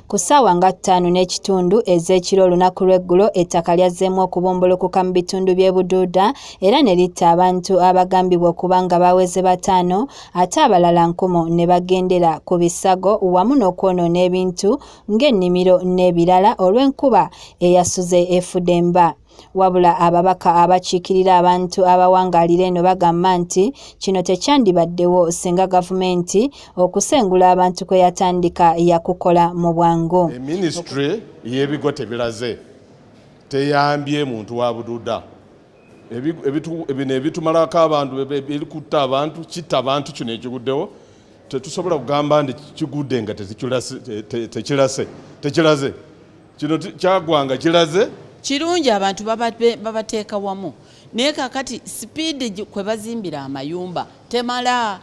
Ku ssaawa nga 5:30 ez'ekiro olunaku lw'eggulo ettaka lyazzeemu okubumbulukuka mu bitundu by'e Buduuda era ne litta abantu abagambibwa okuba nga baweze 5 ate abalala 10 ne bagendera ku bisago wamu n'okwonoona ebintu ng'ennimiro n'ebirala olw'enkuba eyasuze effudemba. Wabula ababaka abakiikirira abantu abawangaalira eno bagamba nti kino tekyandibaddewo singa gavumenti okusengula abantu kwe yatandika yakukola mu bwangu. Ministry y'ebigo tebiraze teyambye muntu wa Buduuda. Ebino ebitumalako abantu ebikutta abantu kitta abantu kino ekiguddewo tetusobola kugamba nti kigudde nga tekiraze kino kyagwanga kiraze. Kirungi abantu babateeka wamu naye kakati sipiidi kwe bazimbira amayumba temala.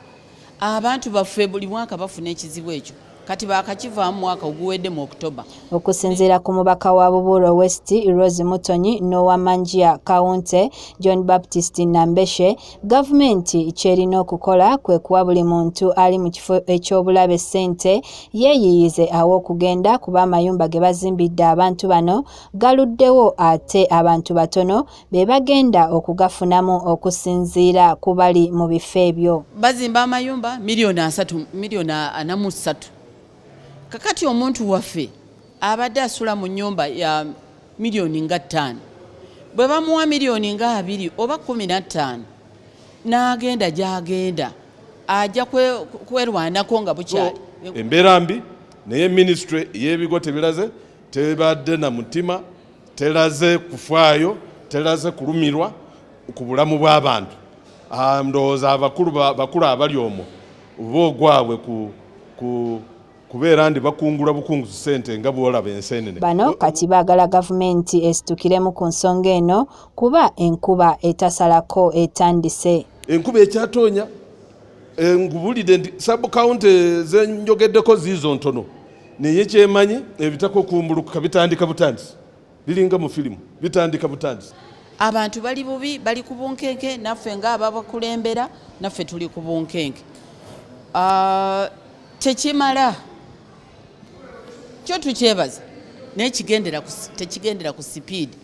Abantu baffe buli mwaka bafuna ekizibu ekyo kati bakakivaamu mwaka oguwedde mu Oktoba. Okusinziira ku mubaka wa Buburo West Rose Mutonyi n'owa Manjia Kaunti John Baptist Nambeshe, gavumenti kyerina okukola kwe kuwa buli muntu ali mu kifo eky'obulabe ssente yeeyiyize aw'okugenda kuba amayumba ge bazimbidde abantu bano galuddewo ate abantu batono be bagenda okugafunamu okusinziira ku bali mu bifo ebyo. Bazimba amayumba miliyoni 43. Kakati omuntu waffe abadde asula mu nnyumba ya miliyoni nga 5 bwe bamuwa miliyoni nga 2 oba 15 n'agenda gy'agenda ajja kwerwanako nga bukyali. Embeera mbi naye ministry y'ebigo tebiraze tebadde na mutima teraze kufaayo teraze kulumirwa ku bulamu bw'abantu. Ndowooza abakulu abali omwo oba ogwabwe kubeera ndi bakungula bukunguzi ssente nga bwolaba enseenene. Bano kati baagala gavumenti esitukiremu ku nsonga eno kuba enkuba etasalako etandise. Enkuba ekyatoonya ngubulidde nti sub-county zenjogeddeko ziizo ntono naye kyemanyi ebitaka okumbulukuka bitandika butandisi biringa mu firimu bitandika butandisi. Abantu bali bubi bali ku bunkenke naffe nga ababakulembera naffe tuli ku bunkenke. Tekimala kyo tukyebaza naye tekigendera ku sipiidi